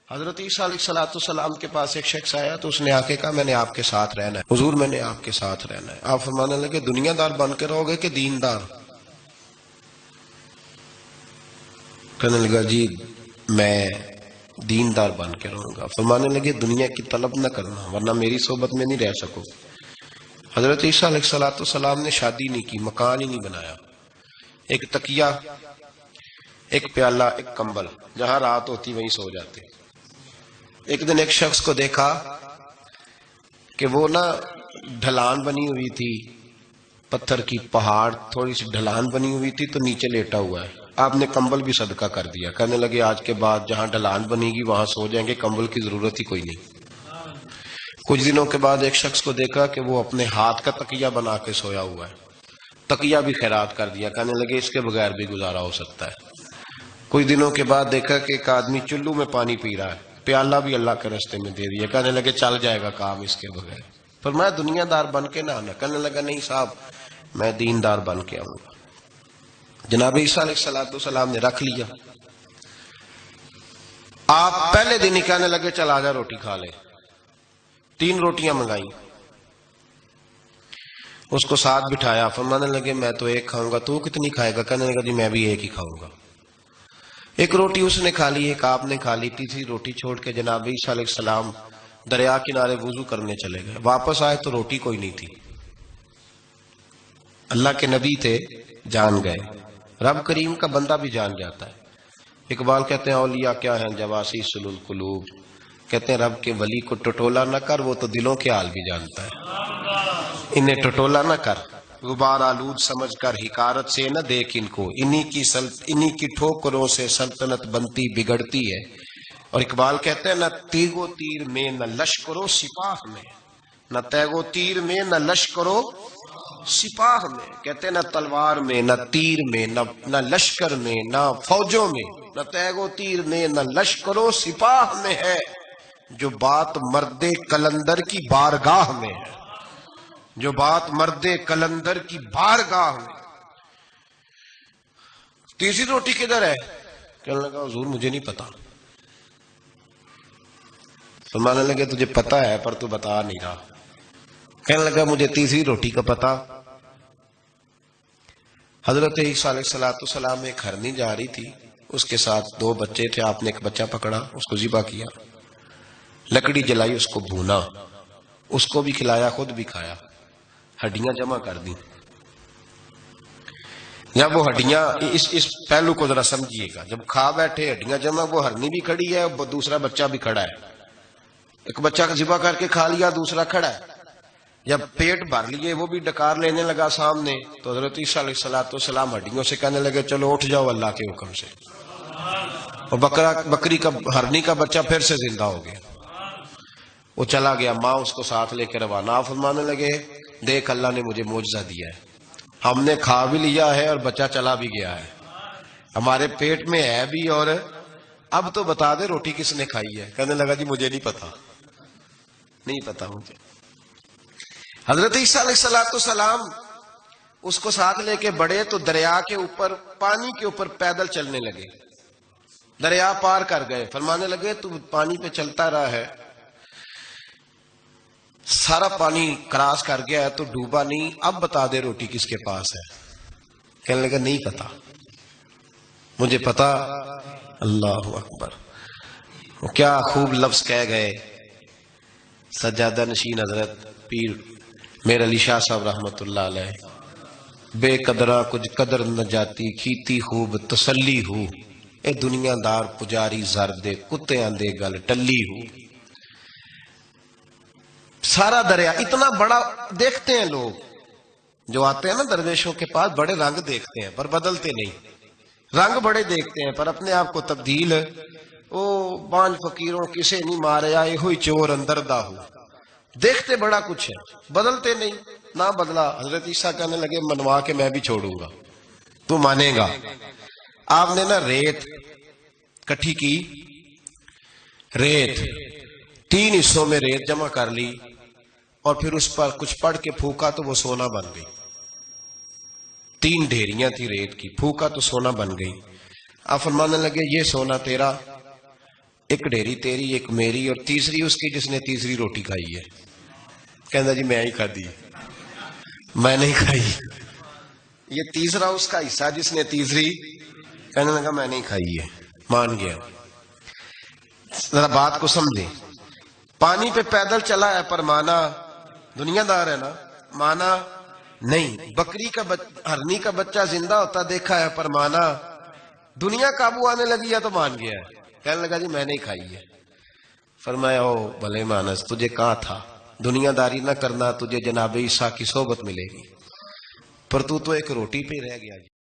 حضرت عیسیٰ علیہ السلام کے پاس ایک شخص آیا تو اس نے آ کے کہا میں نے آپ کے ساتھ رہنا ہے حضور، میں نے آپ کے ساتھ رہنا ہے۔ آپ فرمانے لگے دنیا دار بن کے رہو گے کہ دیندار؟ کہنے لگا جی میں دیندار بن کے رہوں گا۔ فرمانے لگے دنیا کی طلب نہ کرنا ورنہ میری صحبت میں نہیں رہ سکو۔ حضرت عیسیٰ علیہ السلام نے شادی نہیں کی، مکان ہی نہیں بنایا، ایک تکیہ، ایک پیالہ، ایک کمبل، جہاں رات ہوتی وہیں سو جاتے۔ ایک دن ایک شخص کو دیکھا کہ وہ ڈھلان بنی ہوئی تھی، پتھر کی پہاڑ تھوڑی سی ڈھلان بنی ہوئی تھی تو نیچے لیٹا ہوا ہے۔ آپ نے کمبل بھی صدقہ کر دیا، کہنے لگے آج کے بعد جہاں ڈھلان بنے گی وہاں سو جائیں گے، کمبل کی ضرورت ہی کوئی نہیں۔ کچھ دنوں کے بعد ایک شخص کو دیکھا کہ وہ اپنے ہاتھ کا تکیہ بنا کے سویا ہوا ہے، تکیہ بھی خیرات کر دیا، کہنے لگے اس کے بغیر بھی گزارا ہو سکتا ہے۔ کچھ دنوں کے بعد دیکھا کہ ایک آدمی چلو میں پانی پی رہا ہے، پیالہ بھی اللہ کے راستے میں دے دیا، کہنے لگے چل جائے گا کام اس کے بغیر۔ پر میں دنیا دار بن کے نہ آنا، کہنے لگا نہیں صاحب میں دیندار بن کے آؤں گا۔ جناب عیسیٰ علیہ السلام نے رکھ لیا۔ آپ پہلے دن ہی کہنے لگے چل آجا روٹی کھا لے۔ 3 روٹیاں منگائیں، اس کو ساتھ بٹھایا، فرمانے لگے میں تو ایک کھاؤں گا، تو کتنی کھائے گا؟ کہنے لگا جی میں بھی ایک ہی کھاؤں گا۔ ایک روٹی اس نے کھا لی، ایک آپ نے کھا لی، تیسری روٹی چھوڑ کے جناب عیسیٰ علیہ السلام دریا کنارے وضو کرنے چلے گئے۔ واپس آئے تو روٹی کوئی نہیں تھی۔ اللہ کے نبی تھے، جان گئے۔ رب کریم کا بندہ بھی جان جاتا ہے۔ اقبال کہتے ہیں اولیاء کیا ہیں جواسیس القلوب، کہتے ہیں رب کے ولی کو ٹٹولا نہ کر، وہ تو دلوں کے حال بھی جانتا ہے۔ انہیں ٹٹولا نہ کر، غبار آلود سمجھ کر حکارت سے نہ دیکھ ان کو، انہی کی ٹھوکروں سے سلطنت بنتی بگڑتی ہے۔ اور اقبال کہتے ہیں نہ تیغ و تیر میں نہ لشکر و سپاہ میں، نہ تیغ و تیر میں نہ لشکر و سپاہ میں، کہتے ہیں نہ تلوار میں نہ تیر میں نہ لشکر میں نہ فوجوں میں، نہ تیغ و تیر میں نہ لشکر و سپاہ میں ہے، جو بات مرد کلندر کی بارگاہ میں ہے، جو بات مرد کلندر کی بارگاہ میں۔ تیسری روٹی کدھر ہے؟ کہنے لگا حضور مجھے نہیں پتا۔ فرمانے لگے تجھے پتا ہے پر تو بتا نہیں رہا۔ کہنے لگا مجھے تیسری روٹی کا پتا۔ حضرت عیسیٰ علیہ السلام ایک ہرنی جا رہی تھی، اس کے ساتھ 2 بچے تھے، آپ نے ایک بچہ پکڑا، اس کو ذبح کیا، لکڑی جلائی، اس کو بھونا، اس کو بھی کھلایا، خود بھی کھایا، ہڈیاں جمع کر دیں۔ جب وہ ہڈیاں اس پہلو کو ذرا سمجھیے گا، جب کھا بیٹھے ہڈیاں جمع، وہ ہرنی بھی کھڑی ہے، دوسرا بچہ بھی کھڑا ہے، ایک بچہ کا ذبح کر کے کھا لیا، دوسرا کھڑا ہے۔ جب پیٹ بھر لیے وہ بھی ڈکار لینے لگا سامنے، تو حضرت عیسیٰ علیہ السلام ہڈیوں سے کہنے لگے چلو اٹھ جاؤ اللہ کے حکم سے، اور بکری کا ہرنی کا بچہ پھر سے زندہ ہو گیا۔ وہ چلا گیا، ماں اس کو ساتھ لے کے روانہ، فرمانے لگے دیکھ اللہ نے مجھے معجزہ دیا ہے، ہم نے کھا بھی لیا ہے اور بچہ چلا بھی گیا ہے، ہمارے پیٹ میں ہے بھی، اور اب تو بتا دے روٹی کس نے کھائی ہے؟ کہنے لگا جی مجھے نہیں پتا، نہیں پتا مجھے۔ حضرت عیسیٰ علیہ السلام اس کو ساتھ لے کے بڑے تو دریا کے اوپر، پانی کے اوپر پیدل چلنے لگے، دریا پار کر گئے۔ فرمانے لگے تو پانی پہ چلتا رہا ہے، سارا پانی کراس کر گیا ہے تو ڈوبا نہیں، اب بتا دے روٹی کس کے پاس ہے؟ کہنے لگا نہیں پتا، مجھے پتا۔ اللہ اکبر، کیا خوب لفظ کہہ گئے سجادہ نشین حضرت پیر میر علی شاہ صاحب رحمت اللہ علیہ، بے قدرہ کچھ قدر نہ جاتی، کھیتی خوب تسلی ہو، اے دنیا دار پجاری زردے کتےاں دے گل ٹلی ہو۔ سارا دریا اتنا بڑا دیکھتے ہیں لوگ جو آتے ہیں نا درویشوں کے پاس، بڑے رنگ دیکھتے ہیں پر بدلتے نہیں، رنگ بڑے دیکھتے ہیں پر اپنے آپ کو تبدیل، او بانج فقیروں کسے نہیں مارے آئے ہوئی چور اندر دا ہو، دیکھتے بڑا کچھ ہے بدلتے نہیں۔ نہ بدلا، حضرت عیسیٰ کہنے لگے منوا کے میں بھی چھوڑوں گا، تو مانے گا۔ آپ نے ریت کٹھی کی، ریت 3 حصوں میں ریت جمع کر لی، اور پھر اس پر کچھ پڑھ کے پھونکا تو وہ سونا بن گئی۔ 3 ڈھیریاں تھی ریت کی، پھونکا تو سونا بن گئی۔ آپ فرمانے لگے یہ سونا تیرا، ایک ڈیری تیری ایک میری اور تیسری اس کی جس نے تیسری روٹی کھائی ہے. کہنا جی میں ہی کھادی, میں نہیں کھائی. یہ تیسرا اس کا حصہ جس نے تیسری, کہنے لگا میں نہیں کھائی ہے, مان گیا. ذرا بات کو سمجھے, پانی پہ پیدل چلا ہے پر مانا, دنیا دار ہے نا, مانا نہیں. بکری کا ہرنی کا بچہ زندہ ہوتا دیکھا ہے پر مانا, دنیا قابو آنے لگی ہے تو مان گیا ہے. کہنے لگا جی میں نہیں کھائی ہے. فرمایا او بھلے مانس, تجھے کہا تھا دنیا داری نہ کرنا, تجھے جناب عیسیٰ کی صحبت ملے گی, پر تو ایک روٹی پہ رہ گیا.